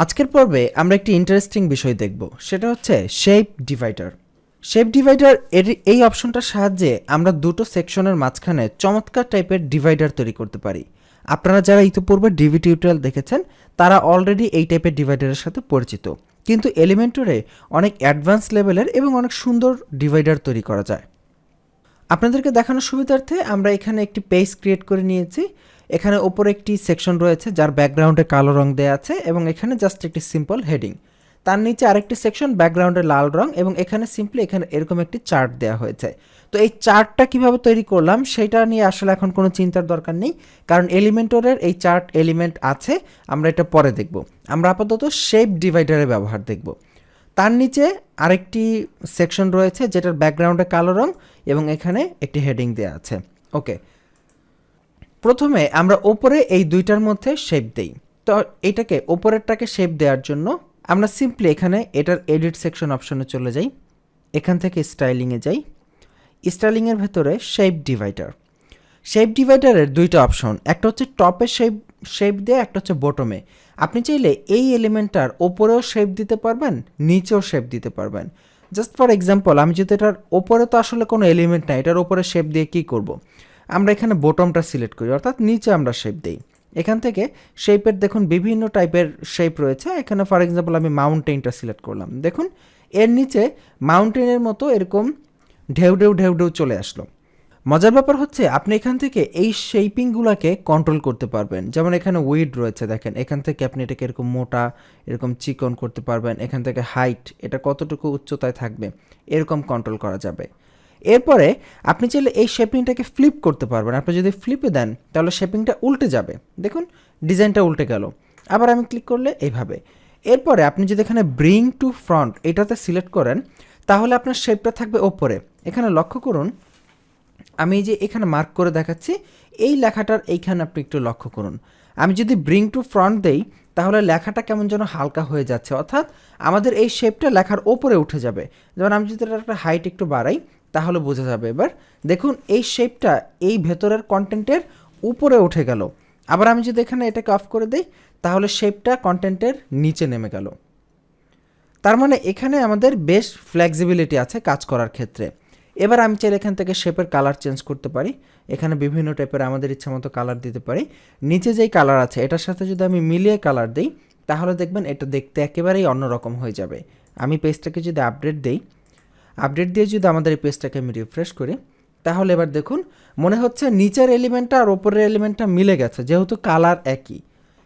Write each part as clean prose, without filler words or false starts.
আজকের পর্বে আমরা একটি ইন্টারেস্টিং বিষয় দেখব, সেটা হচ্ছে শেপ ডিভাইডার। শেপ ডিভাইডার এই অপশনটার সাহায্যে আমরা দুটো সেকশনের মাঝখানে চমৎকার টাইপের ডিভাইডার তৈরি করতে পারি। আপনারা যারা ইতিপূর্বে ডিভি টিউটোরিয়াল দেখেছেন তারা অলরেডি এই টাইপের ডিভাইডারের সাথে পরিচিত, কিন্তু এলিমেন্টরে অনেক অ্যাডভান্স লেভেলের এবং অনেক সুন্দর ডিভাইডার তৈরি করা যায়। আপনাদেরকে দেখানোর সুবিধার্থে আমরা এখানে একটি পেজ ক্রিয়েট করে নিয়েছি। এখানে ওপরে একটি সেকশন রয়েছে যার ব্যাকগ্রাউন্ডে কালো রং দেওয়া আছে এবং এখানে জাস্ট একটি সিম্পল হেডিং। তার নিচে আরেকটি সেকশন ব্যাকগ্রাউন্ডে লাল রং এবং এখানে সিম্পলি এখানে এরকম একটি চার্ট দেওয়া হয়েছে। তো এই চার্টটা কিভাবে তৈরি করলাম সেটা নিয়ে আসলে এখন কোনো চিন্তার দরকার নেই, কারণ এলিমেন্টরের এই চার্ট এলিমেন্ট আছে, আমরা এটা পরে দেখব। আমরা আপাতত শেপ ডিভাইডারের ব্যবহার দেখব। তার নিচে আরেকটি সেকশন রয়েছে যেটার ব্যাকগ্রাউন্ডে কালো রং এবং এখানে একটি হেডিং দেওয়া আছে। ওকে, প্রথমে আমরা ওপরে এই দুইটার মধ্যে শেপ দেই। তো এইটাকে ওপরেরটাকে শেপ দেওয়ার জন্য আমরা সিম্পলি এখানে এটার এডিট সেকশন অপশনে চলে যাই, এখান থেকে স্টাইলিংয়ে যাই, স্টাইলিংয়ের ভেতরে শেপ ডিভাইডার। শেপ ডিভাইডারের দুইটা অপশন, একটা হচ্ছে টপে শেপ দেয়া, একটা হচ্ছে বটমে। আপনি চাইলে এই এলিমেন্টটার ওপরেও শেপ দিতে পারবেন, নিচেও শেপ দিতে পারবেন। জাস্ট ফর এক্সাম্পল, আমি যদি এটার ওপরে তো আসলে কোনো এলিমেন্ট নাই, এটার ওপরে শেপ দিয়ে কী করব, আমরা এখানে বটমটা সিলেক্ট করি, অর্থাৎ নিচে আমরা শেপ দিই। এখান থেকে শেপের দেখুন বিভিন্ন টাইপের শেপ রয়েছে। এখানে ফর এক্সাম্পল আমি মাউন্টেনটা সিলেক্ট করলাম, দেখুন এর নিচে মাউন্টেনের মতো এরকম ঢেউ ঢেউ ঢেউ ঢেউ চলে আসলো। মজার ব্যাপার হচ্ছে আপনি এখান থেকে এই শেপিংগুলোকে কন্ট্রোল করতে পারবেন। যেমন এখানে উইড রয়েছে, দেখেন এখান থেকে আপনি এটাকে এরকম মোটা এরকম চিকন করতে পারবেন। এখান থেকে হাইট, এটা কতটুকু উচ্চতায় থাকবে এরকম কন্ট্রোল করা যাবে। এরপরে আপনি চাইলে এই শেপিংটাকে ফ্লিপ করতে পারবেন। আপনি যদি ফ্লিপে দেন তাহলে শেপিংটা উল্টে যাবে, দেখুন ডিজাইনটা উল্টে গেল। আবার আমি ক্লিক করলে এইভাবে। এরপরে আপনি যদি এখানে ব্রিং টু ফ্রন্ট এটাতে সিলেক্ট করেন তাহলে আপনার শেপটা থাকবে ওপরে। এখানে লক্ষ্য করুন, আমি যে এখানে মার্ক করে দেখাচ্ছি এই লেখাটার এইখানে আপনি একটু লক্ষ্য করুন। আমি যদি ব্রিং টু ফ্রন্ট দেই তাহলে লেখাটা কেমন যেন হালকা হয়ে যাচ্ছে, অর্থাৎ আমাদের এই শেপটা লেখার ওপরে উঠে যাবে। যেমন আমি যদি একটা হাইট একটু বাড়াই তাহলে বোঝা যাবে। এবার দেখুন এই শেপটা এই ভেতরের কন্টেন্টের উপরে উঠে গেল। আবার আমি যদি এখানে এটাকে অফ করে দিই তাহলে শেপটা কন্টেন্টের নিচে নেমে গেল। তার মানে এখানে আমাদের বেশ ফ্লেক্সিবিলিটি আছে কাজ করার ক্ষেত্রে। এবার আমি চাইলে এখান থেকে শেপের কালার চেঞ্জ করতে পারি। এখানে বিভিন্ন টাইপের আমাদের ইচ্ছা মতো কালার দিতে পারি। নিচে যেই কালার আছে এটার সাথে যদি আমি মিলিয়ে কালার দিই তাহলে দেখবেন এটা দেখতে একেবারেই অন্যরকম হয়ে যাবে। আমি পেজটাকে যদি আপডেট দিই, আপডেট দিয়ে যদি আমাদের এই পেজটাকে আমি রিফ্রেশ করি তাহলে এবার দেখুন মনে হচ্ছে নিচের এলিমেন্টটা আর ওপরের এলিমেন্টটা মিলে গেছে, যেহেতু কালার একই।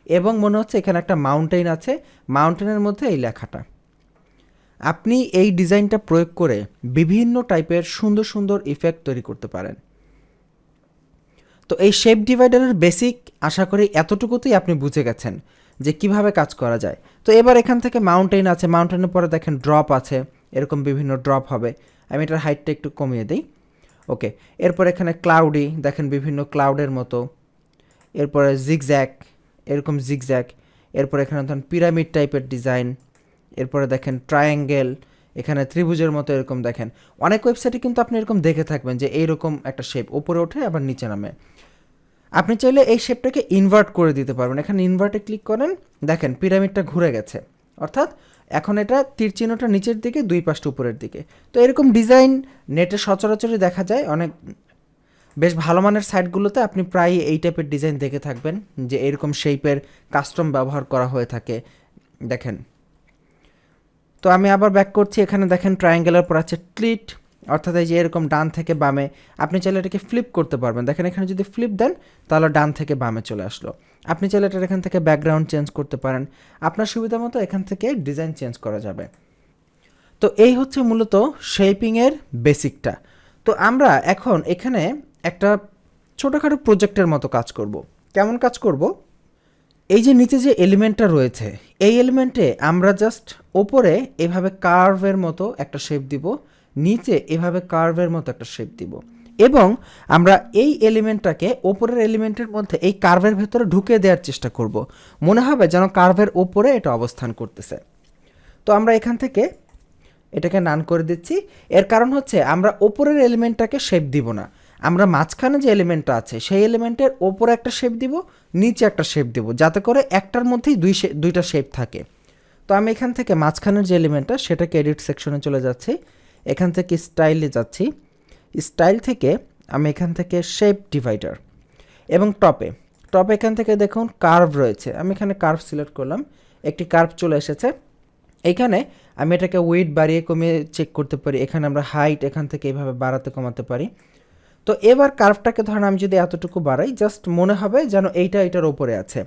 এবং মনে হচ্ছে এখানে একটা মাউন্টেন আছে, মাউন্টেনের মধ্যে এই লেখাটা। আপনি এই ডিজাইনটা প্রয়োগ করে বিভিন্ন টাইপের সুন্দর সুন্দর ইফেক্ট তৈরি করতে পারেন। তো এই শেপ ডিভাইডারের বেসিক আশা করি এতটুকুতেই আপনি বুঝে গেছেন যে কিভাবে কাজ করা যায়। তো এবার এখান থেকে মাউন্টেন আছে, মাউন্টেনের পরে দেখেন ড্রপ আছে, এরকম বিভিন্ন ড্রপ হবে। আমি এটার হাইটটা একটু কমিয়ে দিই। ওকে, এরপর এখানে ক্লাউডি, দেখেন বিভিন্ন ক্লাউডের মতো। এরপরে জিগজ্যাগ, এরকম জিগজ্যাগ। এরপর এখানে ধরেন পিরামিড টাইপের ডিজাইন। এরপরে দেখেন ট্রায়াঙ্গেল, এখানে ত্রিভুজের মতো এরকম। দেখেন অনেক ওয়েবসাইটে কিন্তু আপনি এরকম দেখে থাকবেন যে এইরকম একটা শেপ উপরে ওঠে আবার নিচে নামে। আপনি চাইলে এই শেপটাকে ইনভার্ট করে দিতে পারবেন। এখানে ইনভার্টে ক্লিক করেন, দেখেন পিরামিডটা ঘুরে গেছে, অর্থাৎ এখন এটা তীর চিহ্নটা নিচের দিকে, দুই পাশটা উপরের দিকে। তো এরকম ডিজাইন নেটে সচরাচরই দেখা যায়। অনেক বেশ ভালো মানের সাইটগুলোতে আপনি প্রায় এই টাইপের ডিজাইন দেখে থাকবেন যে এরকম শেপের কাস্টম ব্যবহার করা হয়ে থাকে। দেখেন, তো আমি আবার ব্যাক করছি। এখানে দেখেন ট্রায়াঙ্গেলের পর আছে ট্লিট, অর্থাৎ এই যে এরকম ডান থেকে বামে। আপনি চাইলে এটাকে ফ্লিপ করতে পারবেন। দেখেন এখানে যদি ফ্লিপ দেন তাহলে ডান থেকে বামে চলে আসলো। আপনি চাইলে এটা এখান থেকে ব্যাকগ্রাউন্ড চেঞ্জ করতে পারেন। আপনার সুবিধা মতো এখান থেকে ডিজাইন চেঞ্জ করা যাবে। তো এই হচ্ছে মূলত শেপিংয়ের বেসিকটা। তো আমরা এখন এখানে একটা ছোটোখাটো প্রজেক্টের মতো কাজ করব। কেমন কাজ করব? এই যে নিচে যে এলিমেন্টটা রয়েছে এই এলিমেন্টে আমরা জাস্ট ওপরে এভাবে কার্ভের মতো একটা শেপ দিব, নিচে এভাবে কার্ভের মতো একটা শেপ দিব, এবং আমরা এই এলিমেন্টটাকে ওপরের এলিমেন্টের মধ্যে এই কার্ভের ভেতরে ঢুকে দেওয়ার চেষ্টা করব। মনে হবে যেন কার্ভের ওপরে এটা অবস্থান করতেছে। তো আমরা এখান থেকে এটাকে নান করে দিচ্ছি। এর কারণ হচ্ছে আমরা ওপরের এলিমেন্টটাকে শেপ দিব না, আমরা মাঝখানে যে এলিমেন্টটা আছে সেই এলিমেন্টের ওপরে একটা শেপ দিব, নিচে একটা শেপ দিব, যাতে করে একটার মধ্যেই দুইটা শেপ থাকে। তো আমি এখান থেকে মাঝখানের যে এলিমেন্টটা সেটাকে এডিট সেকশনে চলে যাচ্ছি, এখান থেকে স্টাইলে যাচ্ছি, স্টাইল থেকে আমি এখান থেকে শেপ ডিভাইডার এবং টপে এখান থেকে দেখুন কার্ভ রয়েছে, আমি এখানে কার্ভ সিলেক্ট করলাম, একটি কার্ভ চলে এসেছে। এইখানে আমি এটাকে ওয়েট বাড়িয়ে কমিয়ে চেক করতে পারি, এখানে আমরা হাইট এখান থেকে এইভাবে বাড়াতে কমাতে পারি। তো এবার কার্ভটাকে ধরেন আমি যদি এতটুকু বাড়াই, জাস্ট মনে হবে যেন এটার ওপরে আছে,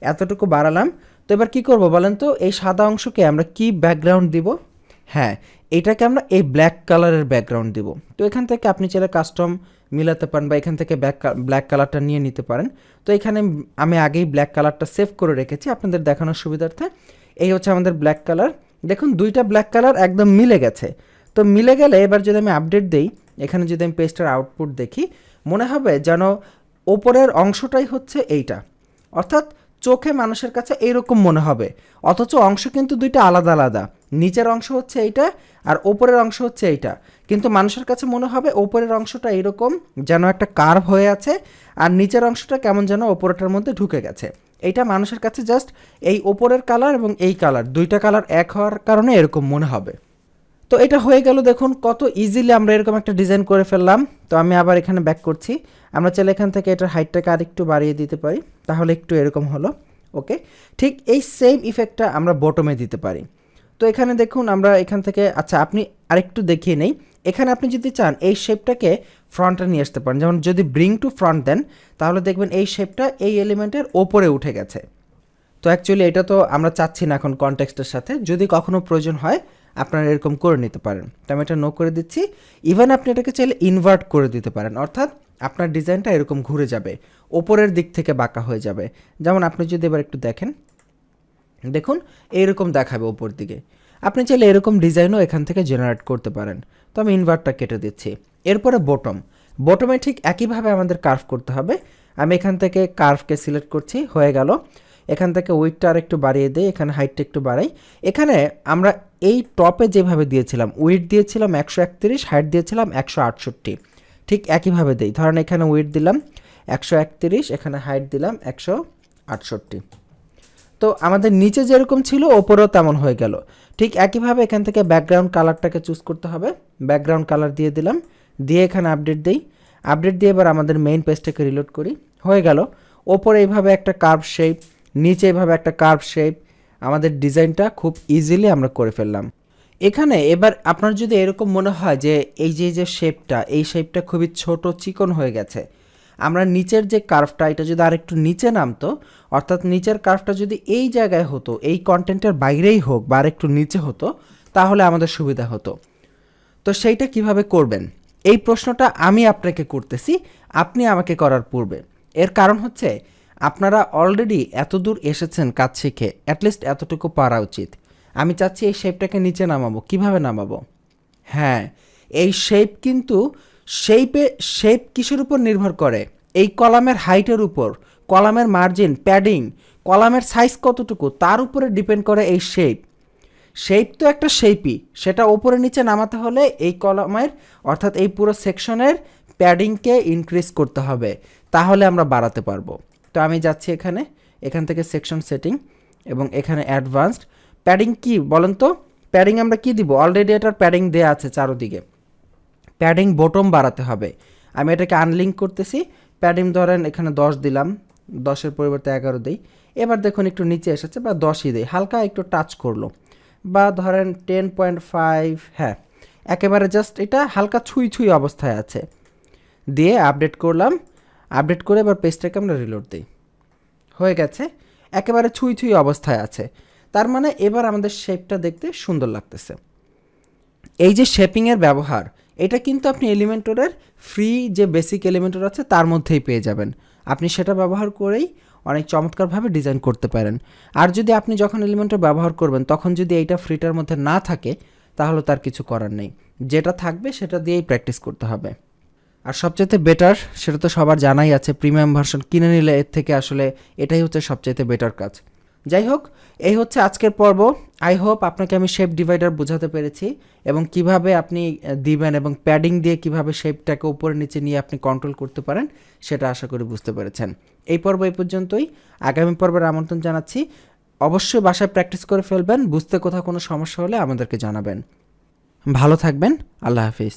এতটুকু বাড়ালাম। তো এবার কী করব বলেন তো, এই সাদা অংশকে আমরা কি ব্যাকগ্রাউন্ড দিব? হ্যাঁ, এইটাকে আমরা এই ব্ল্যাক কালারের ব্যাকগ্রাউন্ড দিব। তো এখান থেকে আপনি চাইলে কাস্টম মিলাতে পারেন বা এখান থেকে ব্ল্যাক কালারটা নিয়ে নিতে পারেন। তো এখানে আমি আগেই ব্ল্যাক কালারটা সেভ করে রেখেছি আপনাদের দেখানোর সুবিধার্থে। এই হচ্ছে আমাদের ব্ল্যাক কালার, দেখুন দুইটা ব্ল্যাক কালার একদম মিলে গেছে। তো মিলে গেলে এবার যদি আমি আপডেট দিই, এখানে যদি আমি পেজটার আউটপুট দেখি, মনে হবে যেন ওপরের অংশটাই হচ্ছে এইটা, অর্থাৎ চোখে মানুষের কাছে এইরকম মনে হবে, অথচ অংশ কিন্তু দুইটা আলাদা আলাদা, নিচের অংশ হচ্ছে এইটা আর ওপরের অংশ হচ্ছে এইটা, কিন্তু মানুষের কাছে মনে হবে ওপরের অংশটা এইরকম যেন একটা কার্ভ হয়ে আছে আর নিচের অংশটা কেমন যেন ওপরটার মধ্যে ঢুকে গেছে। এইটা মানুষের কাছে জাস্ট এই ওপরের কালার এবং এই কালার দুইটা কালার এক হওয়ার কারণে এরকম মনে হবে। তো এটা হয়ে গেল, দেখুন কত ইজিলি আমরা এরকম একটা ডিজাইন করে ফেললাম। তো আমি আবার এখানে ব্যাক করছি, আমরা চাইলে এখান থেকে এটার হাইটটাকে আরেকটু বাড়িয়ে দিতে পারি, তাহলে একটু এরকম হলো। ওকে, ঠিক এই সেম ইফেক্টটা আমরা বটমে দিতে পারি। তো এখানে দেখুন আমরা এখান থেকে, আচ্ছা আপনি আরেকটু দেখিয়ে নেই, এখানে আপনি যদি চান এই শেপটাকে ফ্রন্টে নিয়ে আসতে পারেন, যেমন যদি ব্রিং টু ফ্রন্ট দেন তাহলে দেখবেন এই শেপটা এই এলিমেন্টের ওপরে উঠে গেছে। তো অ্যাকচুয়ালি এটা তো আমরা চাচ্ছি না এখন কনটেক্সটের সাথে, যদি কখনো প্রয়োজন হয় আপনারা এরকম করে নিতে পারেন। তো আমি এটা নো করে দিচ্ছি। ইভেন আপনি এটাকে চাইলে ইনভার্ট করে দিতে পারেন, অর্থাৎ আপনার ডিজাইনটা এরকম ঘুরে যাবে, ওপরের দিক থেকে বাঁকা হয়ে যাবে। যেমন আপনি যদি এবার একটু দেখেন, দেখুন এইরকম দেখাবে ওপর দিকে। আপনি চাইলে এরকম ডিজাইনও এখান থেকে জেনারেট করতে পারেন। তো আমি ইনভার্টটা কেটে দিচ্ছি। এরপরে বটমে ঠিক একইভাবে আমাদের কার্ভ করতে হবে। আমি এখান থেকে কার্ভকে সিলেক্ট করছি, হয়ে গেল। এখান থেকে উইডটা আর একটু বাড়িয়ে দিই, এখানে হাইটটা একটু বাড়াই। এখানে আমরা এই টপে যেভাবে দিয়েছিলাম, উইড দিয়েছিলাম 131, হাইট দিয়েছিলাম 168, ঠিক একইভাবে দিই। ধরেন এখানে উইড দিলাম 131, এখানে হাইট দিলাম 168। তো আমাদের নিচে যেরকম ছিল ওপরেও তেমন হয়ে গেল। ঠিক একইভাবে এখান থেকে ব্যাকগ্রাউন্ড কালারটাকে চুজ করতে হবে, ব্যাকগ্রাউন্ড কালার দিয়ে দিলাম, দিয়ে এখানে আপডেট দিই। আপডেট দিয়ে এবার আমাদের মেইন পেজটাকে রিলোড করি, হয়ে গেল। ওপরে এইভাবে একটা কার্ভ শেপ, নিচে এইভাবে একটা কার্ভ শেপ, আমাদের ডিজাইনটা খুব ইজিলি আমরা করে ফেললাম। এখানে এবার আপনার যদি এরকম মনে হয় যে এই যে শেপটা, এই শেপটা খুবই ছোট চিকন হয়ে গেছে, আমরা নিচের যে কার্ভটা এটা যদি আরেকটু নিচে নামতো, অর্থাৎ নিচের কার্ভটা যদি এই জায়গায় হতো, এই কন্টেন্টের বাইরেই হোক বা আরেকটু নিচে হতো, তাহলে আমাদের সুবিধা হতো। তো সেইটা কিভাবে করবেন এই প্রশ্নটা আমি আপনাকে করতেছি, আপনি আমাকে করার পূর্বে। এর কারণ হচ্ছে আপনারা অলরেডি এত দূর এসেছেন কাজ শিখে, অ্যাটলিস্ট এতটুকু পারা উচিত। আমি চাচ্ছি এই শেপটাকে নিচে নামাবো, কিভাবে নামাবো? হ্যাঁ, এই শেপ কিন্তু শেপ কিসের উপর নির্ভর করে? এই কলামের হাইটের উপর, কলামের মার্জিন, প্যাডিং, কলামের সাইজ কতটুকু তার উপরে ডিপেন্ড করে এই শেপ তো একটা শেপই, সেটা ওপরে নিচে নামাতে হলে এই কলামের অর্থাৎ এই পুরো সেকশনের প্যাডিংকে ইনক্রিজ করতে হবে, তাহলে আমরা বাড়াতে পারবো। তো আমি যাচ্ছি এখান থেকে সেকশন সেটিং এবং এখানে অ্যাডভান্সড প্যাডিং কি বলেন তো? প্যাডিং আমরা কি দিব? অলরেডি এটার প্যাডিং দেওয়া আছে চারোদিকে, প্যাডিং বটম বাড়াতে হবে। আমি এটাকে আনলিঙ্ক করতেছি, প্যাডিং ধরেন এখানে 10 দিলাম, 10-এর পরিবর্তে 11 দিই। এবার দেখুন একটু নিচে এসেছে, বা 10ই দিই, হালকা একটু টাচ করলো, বা ধরেন 10.5, হ্যাঁ একেবারে জাস্ট এটা হালকা ছুঁই অবস্থায় আছে, দিয়ে আপডেট করলাম। আপডেট করে এবার পেজটাকে আমরা রিলোড দিই, হয়ে গেছে, একেবারে ছুঁই অবস্থায় আছে। তার মানে এবার আমাদের শেপটা দেখতে সুন্দর লাগতেছে। এই যে শেপিংয়ের ব্যবহার, এটা কিন্তু আপনি এলিমেন্টরের ফ্রি যে বেসিক এলিমেন্টর আছে তার মধ্যেই পেয়ে যাবেন। আপনি সেটা ব্যবহার করেই অনেক চমৎকারভাবে ডিজাইন করতে পারেন। আর যদি আপনি যখন এলিমেন্টর ব্যবহার করবেন তখন যদি এইটা ফ্রিটার মধ্যে না থাকে, তাহলে তার কিছু করার নেই, যেটা থাকবে সেটা দিয়েই প্র্যাকটিস করতে হবে। আর সবচাইতে বেটার, সেটা তো সবার জানাই আছে, প্রিমিয়াম ভার্সন কিনে নিলে এর থেকে আসলে এটাই হচ্ছে সবচাইতে বেটার কাজ। যাই হোক, এই হচ্ছে আজকের পর্ব। আই হোপ আপনাকে আমি শেপ ডিভাইডার বোঝাতে পেরেছি এবং কিভাবে আপনি দিবেন এবং প্যাডিং দিয়ে কিভাবে শেপটাকে উপরে নিচে নিয়ে আপনি কন্ট্রোল করতে পারেন সেটা আশা করি বুঝতে পেরেছেন। এই পর্ব এই পর্যন্তই, আগামী পর্বের আমন্ত্রণ জানাচ্ছি। অবশ্যই বাসায় প্র্যাকটিস করে ফেলবেন। বুঝতে কোথাও কোনো সমস্যা হলে আমাদেরকে জানাবেন। ভালো থাকবেন। আল্লাহ হাফিজ।